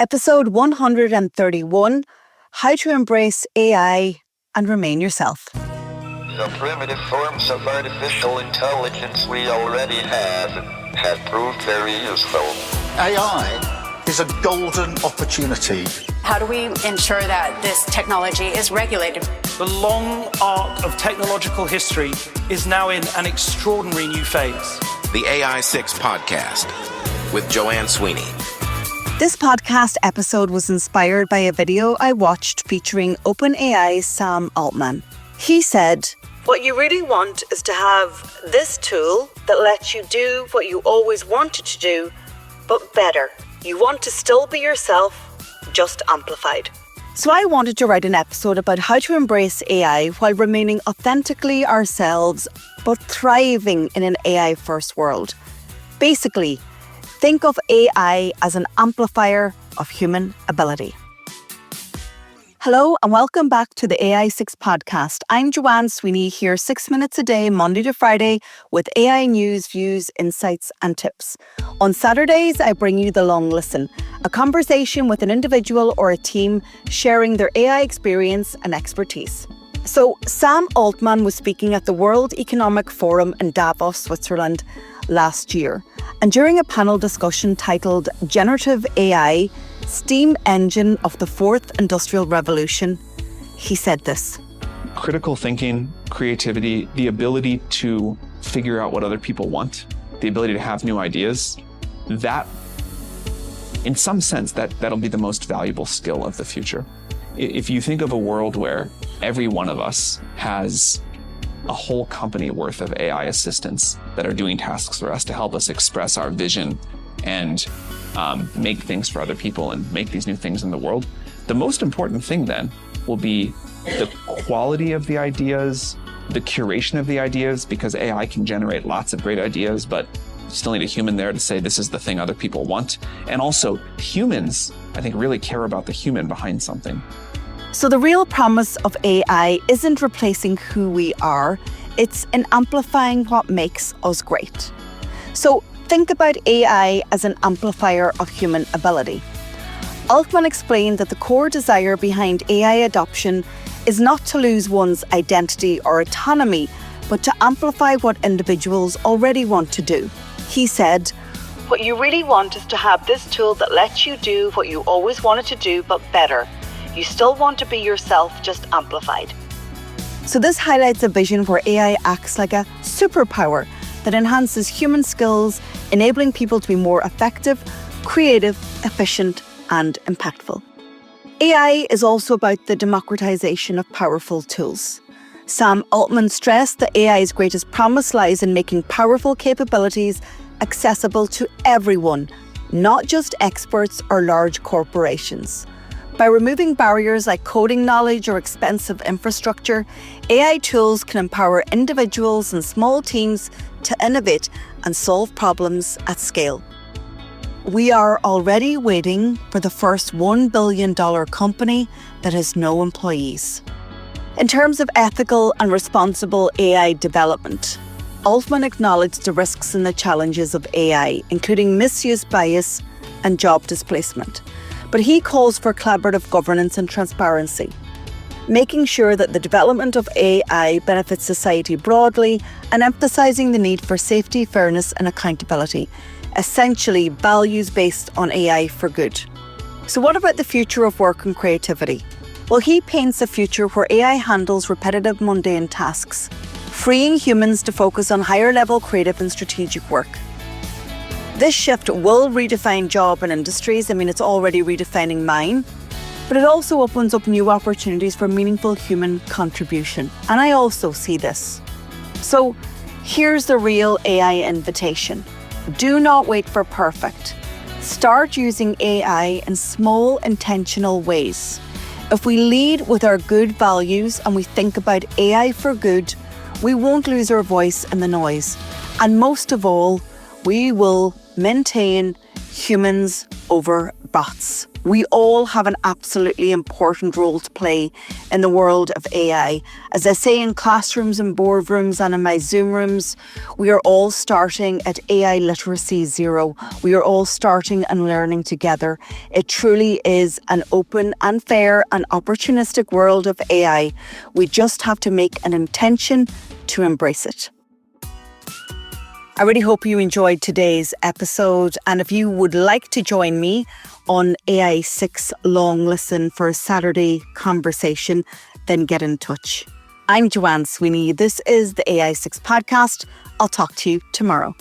Episode 131, How to Embrace AI and Remain Yourself. The primitive forms of artificial intelligence we already have proved very useful. AI is a golden opportunity. How do we ensure that this technology is regulated? The long arc of technological history is now in an extraordinary new phase. The AI 6 Podcast with Joanne Sweeney. This podcast episode was inspired by a video I watched featuring OpenAI's Sam Altman. He said, "What you really want is to have this tool that lets you do what you always wanted to do, but better. You want to still be yourself, just amplified." So I wanted to write an episode about how to embrace AI while remaining authentically ourselves, but thriving in an AI-first world. Basically, think of AI as an amplifier of human ability. Hello and welcome back to the AI 6 Podcast. I'm Joanne Sweeney, here 6 minutes a day, Monday to Friday, with AI news, views, insights and tips. On Saturdays, I bring you the Long Listen, a conversation with an individual or a team sharing their AI experience and expertise. So Sam Altman was speaking at the World Economic Forum in Davos, Switzerland last year. And during a panel discussion titled Generative AI, Steam Engine of the Fourth Industrial Revolution, he said this. Critical thinking, creativity, the ability to figure out what other people want, the ability to have new ideas, that, in some sense, that'll be the most valuable skill of the future. If you think of a world where every one of us has a whole company worth of AI assistants that are doing tasks for us to help us express our vision and make things for other people and make these new things in the world, the most important thing then will be the quality of the ideas, the curation of the ideas, because AI can generate lots of great ideas, but you still need a human there to say this is the thing other people want. And also humans, I think, really care about the human behind something. So the real promise of AI isn't replacing who we are, it's in amplifying what makes us great. So think about AI as an amplifier of human ability. Altman explained that the core desire behind AI adoption is not to lose one's identity or autonomy, but to amplify what individuals already want to do. He said, "What you really want is to have this tool that lets you do what you always wanted to do, but better. You still want to be yourself, just amplified." So this highlights a vision where AI acts like a superpower that enhances human skills, enabling people to be more effective, creative, efficient, and impactful. AI is also about the democratization of powerful tools. Sam Altman stressed that AI's greatest promise lies in making powerful capabilities accessible to everyone, not just experts or large corporations. By removing barriers like coding knowledge or expensive infrastructure, AI tools can empower individuals and small teams to innovate and solve problems at scale. We are already waiting for the first $1 billion company that has no employees. In terms of ethical and responsible AI development, Altman acknowledged the risks and the challenges of AI, including misuse bias and job displacement. But he calls for collaborative governance and transparency, making sure that the development of AI benefits society broadly and emphasising the need for safety, fairness and accountability, essentially values based on AI for good. So what about the future of work and creativity? Well, he paints a future where AI handles repetitive, mundane tasks, freeing humans to focus on higher level creative and strategic work. This shift will redefine job and industries. I mean, it's already redefining mine, but it also opens up new opportunities for meaningful human contribution. And I also see this. So here's the real AI invitation. Do not wait for perfect. Start using AI in small, intentional ways. If we lead with our good values and we think about AI for good, we won't lose our voice in the noise. And most of all, we will maintain humans over bots. We all have an absolutely important role to play in the world of AI. As I say in classrooms and boardrooms and in my Zoom rooms, we are all starting at AI literacy zero. We are all starting and learning together. It truly is an open and fair and opportunistic world of AI. We just have to make an intention to embrace it. I really hope you enjoyed today's episode. And if you would like to join me on AI6 Long Listen for a Saturday conversation, then get in touch. I'm Joanne Sweeney. This is the AI6 podcast. I'll talk to you tomorrow.